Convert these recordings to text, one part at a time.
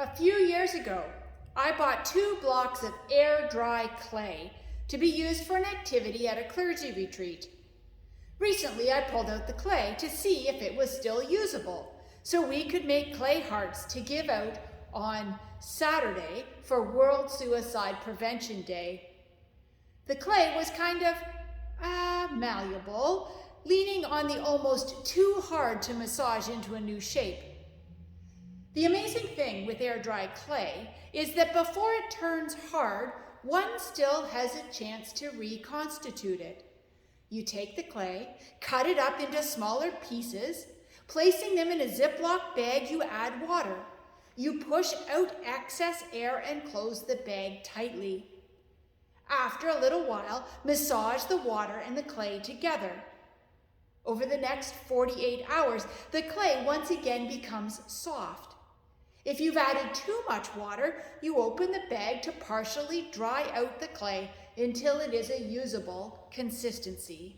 A few years ago, I bought 2 blocks of air-dry clay to be used for an activity at a clergy retreat. Recently, I pulled out the clay to see if it was still usable, so we could make clay hearts to give out on Saturday for World Suicide Prevention Day. The clay was kind of malleable, leaning on the almost too hard to massage into a new shape. The amazing thing with air-dry clay is that before it turns hard, one still has a chance to reconstitute it. You take the clay, cut it up into smaller pieces. Placing them in a Ziploc bag, you add water. You push out excess air and close the bag tightly. After a little while, massage the water and the clay together. Over the next 48 hours, the clay once again becomes soft. If you've added too much water, you open the bag to partially dry out the clay until it is a usable consistency.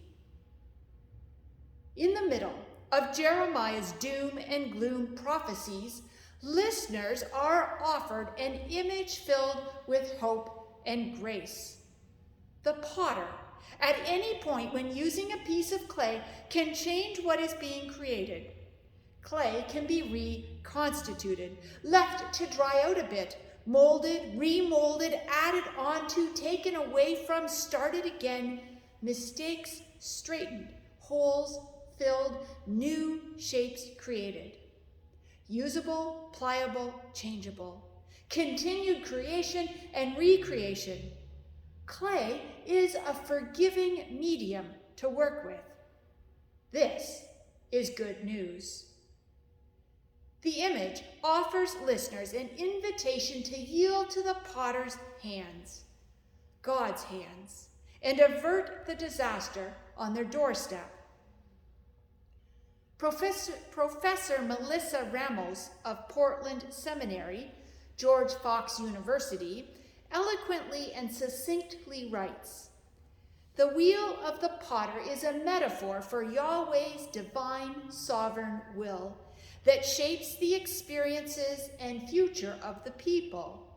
In the middle of Jeremiah's doom and gloom prophecies, listeners are offered an image filled with hope and grace. The potter, at any point when using a piece of clay, can change what is being created. Clay can be reconstituted, left to dry out a bit, molded, remolded, added onto, taken away from, started again, mistakes straightened, holes filled, new shapes created. Usable, pliable, changeable. Continued creation and recreation. Clay is a forgiving medium to work with. This is good news. The image offers listeners an invitation to yield to the potter's hands, God's hands, and avert the disaster on their doorstep. Professor Melissa Ramos of Portland Seminary, George Fox University, eloquently and succinctly writes, "The wheel of the potter is a metaphor for Yahweh's divine sovereign will that shapes the experiences and future of the people.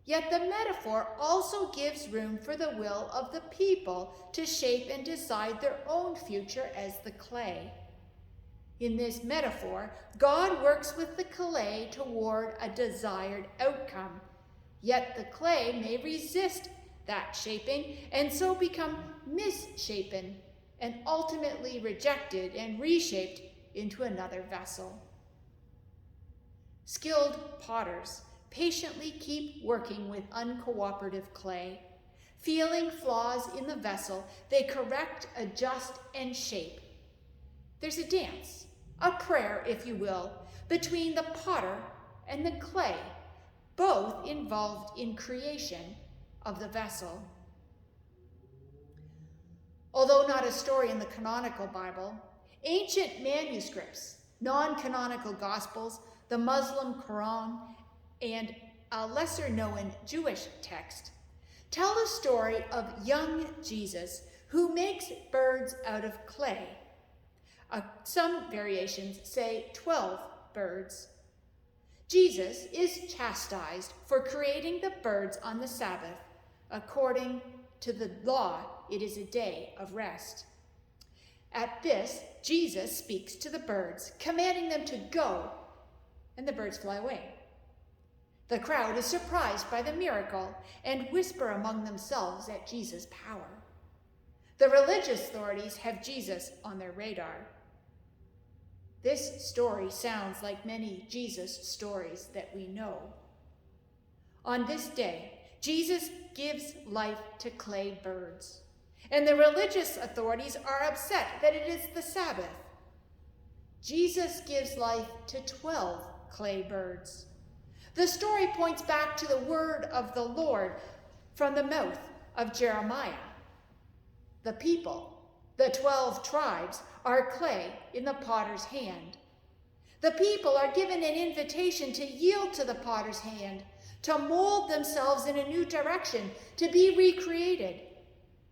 Yet the metaphor also gives room for the will of the people to shape and decide their own future as the clay. In this metaphor, God works with the clay toward a desired outcome, yet the clay may resist that shaping and so become misshapen and ultimately rejected and reshaped into another vessel. Skilled potters patiently keep working with uncooperative clay. Feeling flaws in the vessel, they correct, adjust, and shape. There's a dance, a prayer, if you will, between the potter and the clay, both involved in creation of the vessel." Although not a story in the canonical Bible, ancient manuscripts, non-canonical Gospels, the Muslim Quran, and a lesser-known Jewish text tell the story of young Jesus who makes birds out of clay. Some variations say 12 birds. Jesus is chastised for creating the birds on the Sabbath. According to the law, it is a day of rest. At this, Jesus speaks to the birds, commanding them to go, and the birds fly away. The crowd is surprised by the miracle and whisper among themselves at Jesus' power. The religious authorities have Jesus on their radar. This story sounds like many Jesus stories that we know. On this day, Jesus gives life to clay birds, and the religious authorities are upset that it is the Sabbath. Jesus gives life to 12 clay birds. The story points back to the word of the Lord from the mouth of Jeremiah. The people, the 12 tribes, are clay in the potter's hand. The people are given an invitation to yield to the potter's hand, to mold themselves in a new direction, to be recreated,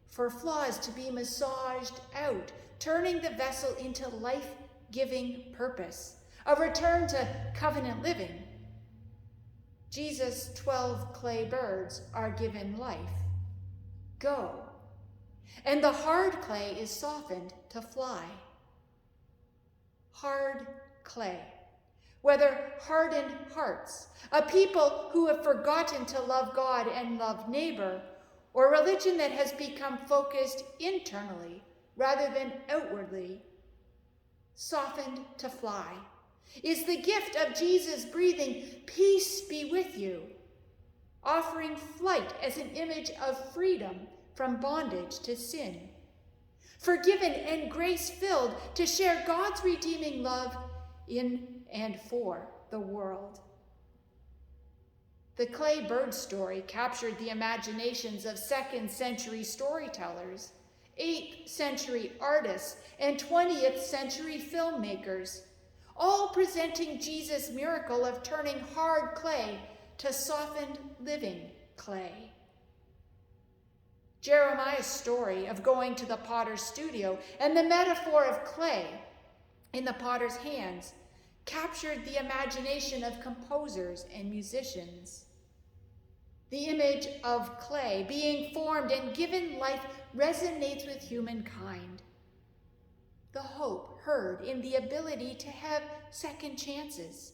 for flaws to be massaged out, turning the vessel into life-giving purpose, a return to covenant living. Jesus' 12 clay birds are given life. Go. And the hard clay is softened to fly. Hard clay. Whether hardened hearts, a people who have forgotten to love God and love neighbor, or religion that has become focused internally rather than outwardly, softened to fly, is the gift of Jesus breathing, "Peace be with you," offering flight as an image of freedom from bondage to sin, forgiven and grace-filled to share God's redeeming love in and for the world. The clay bird story captured the imaginations of 2nd century storytellers, 8th century artists, and 20th century filmmakers, all presenting Jesus' miracle of turning hard clay to softened living clay. Jeremiah's story of going to the potter's studio and the metaphor of clay in the potter's hands captured the imagination of composers and musicians. The image of clay being formed and given life resonates with humankind. The hope heard in the ability to have second chances,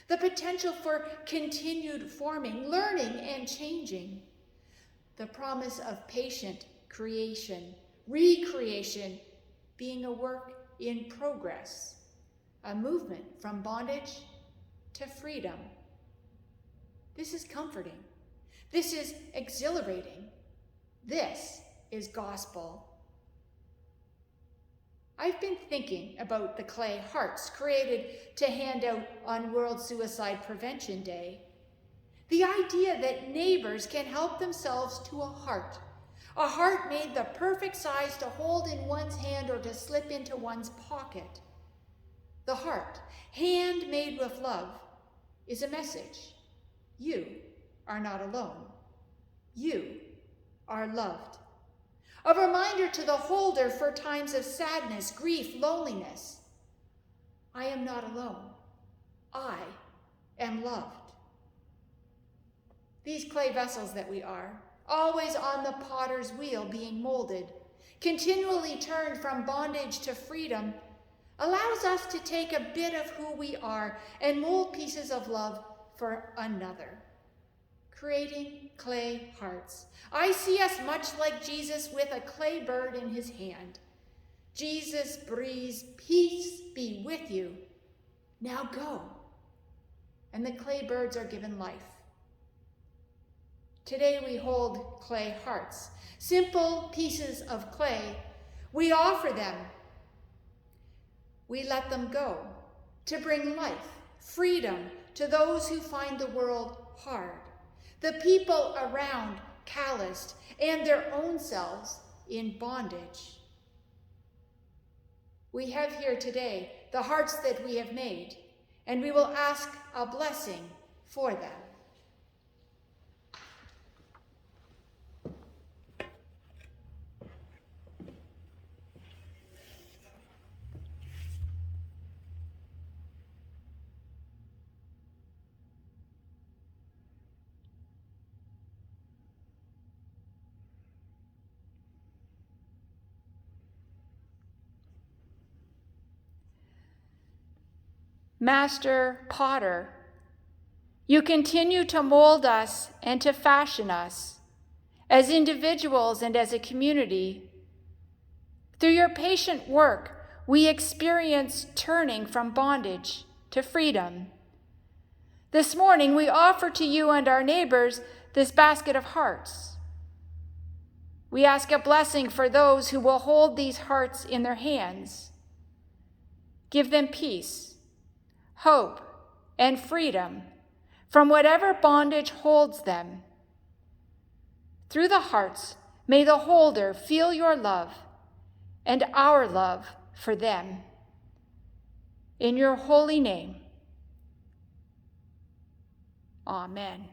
the potential for continued forming, learning, and changing, the promise of patient creation, recreation being a work in progress, a movement from bondage to freedom. This is comforting. This is exhilarating. This is gospel. I've been thinking about the clay hearts created to hand out on World Suicide Prevention Day. The idea that neighbors can help themselves to a heart made the perfect size to hold in one's hand or to slip into one's pocket. The heart, handmade with love, is a message. You are not alone. You are loved. A reminder to the holder for times of sadness, grief, loneliness. I am not alone. I am loved. These clay vessels that we are, always on the potter's wheel being molded, continually turned from bondage to freedom, allows us to take a bit of who we are and mold pieces of love for another, creating clay hearts. I see us much like Jesus with a clay bird in his hand. Jesus breathes, "Peace be with you. Now go." And the clay birds are given life. Today we hold clay hearts, simple pieces of clay. We offer them. We let them go to bring life, freedom to those who find the world hard, the people around calloused, and their own selves in bondage. We have here today the hearts that we have made, and we will ask a blessing for them. Master Potter, you continue to mold us and to fashion us as individuals and as a community. Through your patient work, we experience turning from bondage to freedom. This morning, we offer to you and our neighbors this basket of hearts. We ask a blessing for those who will hold these hearts in their hands. Give them peace, hope, and freedom from whatever bondage holds them. Through the hearts, may the holder feel your love and our love for them. In your holy name, amen.